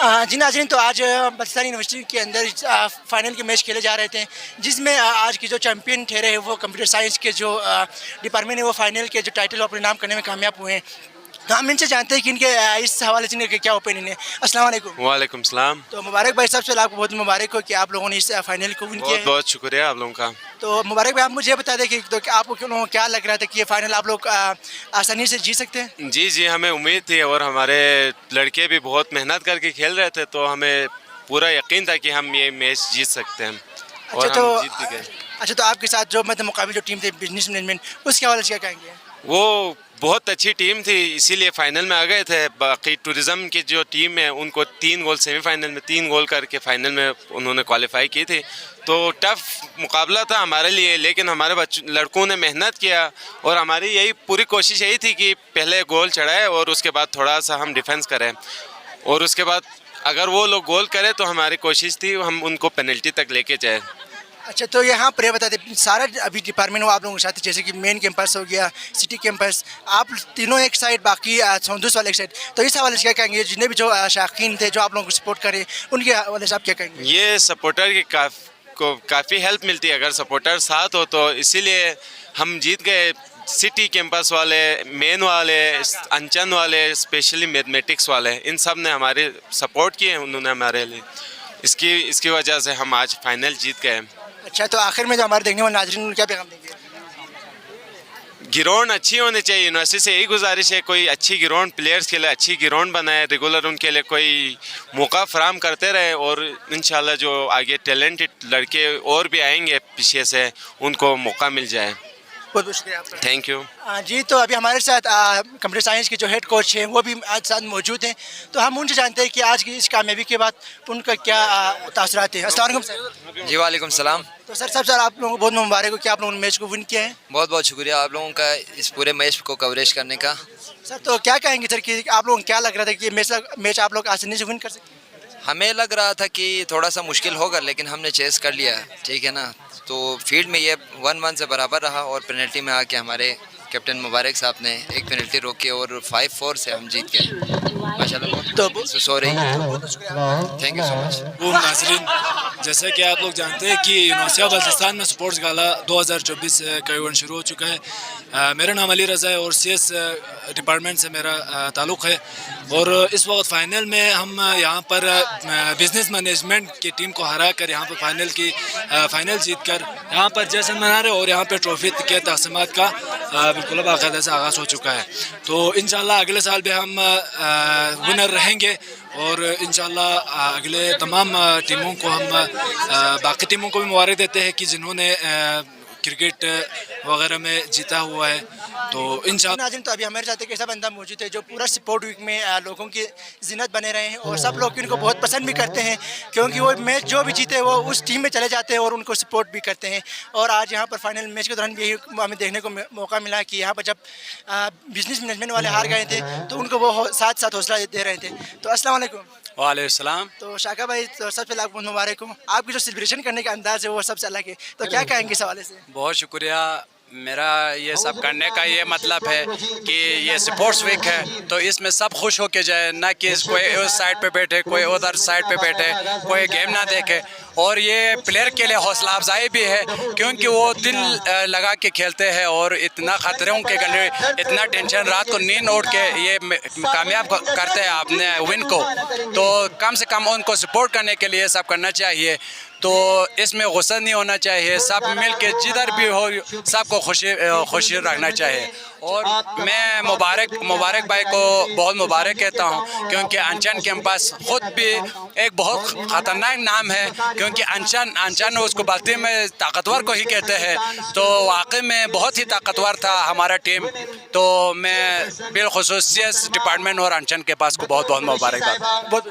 जी नाज़रीन, तो आज पाकिस्तान यूनिवर्सिटी के अंदर फाइनल के मैच खेले जा रहे थे, जिसमें आज के जो चैंपियन ठहरे हैं वो कंप्यूटर साइंस के जो डिपार्टमेंट है वो फाइनल के जो टाइटल अपने नाम करने में कामयाब हुए हैं। तो हम इनसे जानते हैं कि इनके इस हवाले से इनके क्या ओपिनियन है। अस्सलाम वालेकुम। वालेकुम सलाम। तो मुबारक भाई, सबसे आपको बहुत मुबारक हो कि आप लोगों ने इस फाइनल को विन किया बहुत है। बहुत शुक्रिया आप लोगों का। तो मुबारक भाई, आप मुझे ये बता दें कि तो आपको क्यों क्या लग रहा था कि ये फाइनल आप लोग आसानी से जीत सकते हैं। जी जी, हमें उम्मीद थी और हमारे लड़के भी बहुत मेहनत करके खेल रहे थे, तो हमें पूरा यकीन था कि हम ये मैच जीत सकते हैं और अच्छा, हम जीत भी गए। अच्छा, तो आपके साथ जो मतलब मुकाबले जो टीम थे बिजनेस मैनेजमेंट, उसके हवाले से क्या कहेंगे। वो बहुत अच्छी टीम थी, इसीलिए फाइनल में आ गए थे। बाकी टूरिज़्म की जो टीम है उनको 3 गोल सेमीफाइनल में 3 गोल करके फाइनल में उन्होंने क्वालिफाई की थी। तो टफ मुकाबला था हमारे लिए, लेकिन हमारे लड़कों ने मेहनत किया और हमारी यही पूरी कोशिश यही थी कि पहले गोल चढ़ाए और उसके बाद थोड़ा सा हम डिफेंस करें, और उसके बाद अगर वो लोग गोल करें तो हमारी कोशिश थी हम उनको पेनल्टी तक लेके जाए। अच्छा, तो यहाँ पर बता दें सारा अभी डिपार्टमेंट वो आप लोगों के साथ, जैसे कि मेन कैंपस हो गया, सिटी कैंपस, आप तीनों एक साइड, बाकी सौंदूस वाले एक साइड, तो इस हवाले से क्या कहेंगे। जितने भी जो शायकीन थे जो आप लोगों को सपोर्ट करें, उनके हवाले से आप क्या कहेंगे। ये सपोर्टर की काफ़ी हेल्प मिलती है अगर सपोर्टर साथ हो, तो इसीलिए हम जीत गए। सिटी कैंपस वाले, मेन वाले, अंचन वाले, स्पेशली मैथमेटिक्स वाले, इन सब ने हमारे सपोर्ट किए, उन्होंने हमारे लिए इसकी वजह से हम आज फाइनल जीत गए। अच्छा, तो आखिर में जो हमारे देखने वाले नाज़रीन क्या पैगाम देंगे। ग्राउंड अच्छी होनी चाहिए। यूनिवर्सिटी से यही गुजारिश है, कोई अच्छी ग्राउंड प्लेयर्स के लिए अच्छी ग्राउंड बनाए, रेगुलर उनके लिए कोई मौका फराम करते रहे, और इंशाल्लाह जो आगे टैलेंटेड लड़के और भी आएंगे पीछे से उनको मौका मिल जाए। बहुत बहुत शुक्रिया आपका। Thank you. जी, तो अभी हमारे साथ कंप्यूटर साइंस के जो हेड कोच हैं वो भी आज साथ मौजूद हैं, तो हम उनसे जानते हैं कि आज की इस कामयाबी के बाद उनका क्या तासुरात हैं। अस्सलाम वालेकुम सर। जी वालेकुम सलाम। तो सर आप लोगों को बहुत मुबारक हो कि आप लोगों ने मैच को विन किया है। बहुत बहुत शुक्रिया आप लोगों का इस पूरे मैच को कवरेज करने का। सर, तो क्या कहेंगे सर कि आप लोगों को क्या लग रहा था कि मैच आप लोग आसानी से विन कर सकते हैं। हमें लग रहा था कि थोड़ा सा मुश्किल होगा, लेकिन हमने चेस कर लिया, ठीक है ना। तो फील्ड में ये 1-1 से बराबर रहा, और पेनल्टी में आके हमारे कैप्टन मुबारक साहब ने एक पेनल्टी रोकी और 5-4 से हम जीत गए माशाल्लाह। तो sorry, thank you so much. नाज़रीन, जैसे कि आप लोग जानते हैं कि यूनिवर्सिटी ऑफ बल्चिस्तान में स्पोर्ट्स गाला 2024 का इवेंट शुरू हो चुका है। मेरा नाम अली रज़ा है और CS डिपार्टमेंट से मेरा ताल्लुक़ है, और इस वक्त फ़ाइनल में हम यहाँ पर बिज़नेस मैनेजमेंट की टीम को हरा कर यहाँ पर फाइनल जीत कर यहाँ पर जश्न मना रहे, और यहाँ पर ट्रॉफी के तक़सीमात का बिल्कुल बाकायदा से आगाज़ हो चुका है। तो इंशाल्लाह अगले साल भी हम विनर रहेंगे, और इंशाल्लाह अगले तमाम टीमों को हम बाकी टीमों को भी मुबारक देते हैं कि जिन्होंने क्रिकेट वगैरह में जीता हुआ है। तो इंशाल्लाह नाज़रीन, तो अभी हमारे साथ एक ऐसा बंदा मौजूद है जो पूरा स्पोर्ट वीक में लोगों की जिन्नत बने रहे हैं, और सब लोग इनको बहुत पसंद भी करते हैं, क्योंकि वो मैच जो भी जीते वो उस टीम में चले जाते हैं और उनको सपोर्ट भी करते हैं। और आज यहाँ पर फाइनल मैच के दौरान भी यही हमें देखने को मौका मिला कि यहाँ पर जब बिजनेस मैनेजमेंट वाले हार गए थे तो उनको वो साथ हौसला दे रहे थे। तो अस्सलाम वालेकुम। वालेकुम सलाम। तो शाका भाई, तो सबसे पहले आपको मुबारक हो, आपकी जो सेलिब्रेशन करने का अंदाज़ है वो सबसे अलग है, तो क्या कहेंगे इस हवाले से। बहुत शुक्रिया। मेरा ये सब करने का ये मतलब है कि ये स्पोर्ट्स वीक है, तो इसमें सब खुश होके जाए, ना कि कोई उस साइड पे बैठे, कोई उधर साइड पे बैठे, कोई गेम ना देखे। और ये प्लेयर के लिए हौसला अफजाई भी है, क्योंकि वो दिल लगा के खेलते हैं, और इतना ख़तरों के गले, इतना टेंशन, रात को नींद उठ के ये कामयाब करते हैं अपने विन को। तो कम से कम उनको सपोर्ट करने के लिए सब करना चाहिए। तो इसमें गुस्सा नहीं होना चाहिए, सब मिल के जिधर भी हो सबको खुशी रखना चाहिए। और मैं मुबारक भाई को बहुत मुबारक कहता हूँ, क्योंकि अंचन कैंपस ख़ुद भी एक बहुत ख़तरनाक नाम है, क्योंकि अंचन उसको बल्ती में ताकतवर को ही कहते हैं। तो वाकई में बहुत ही ताकतवर था हमारा टीम। तो मैं बिलखुसूस CS डिपार्टमेंट और अंचन के पास को बहुत बहुत मुबारकबाद। बहुत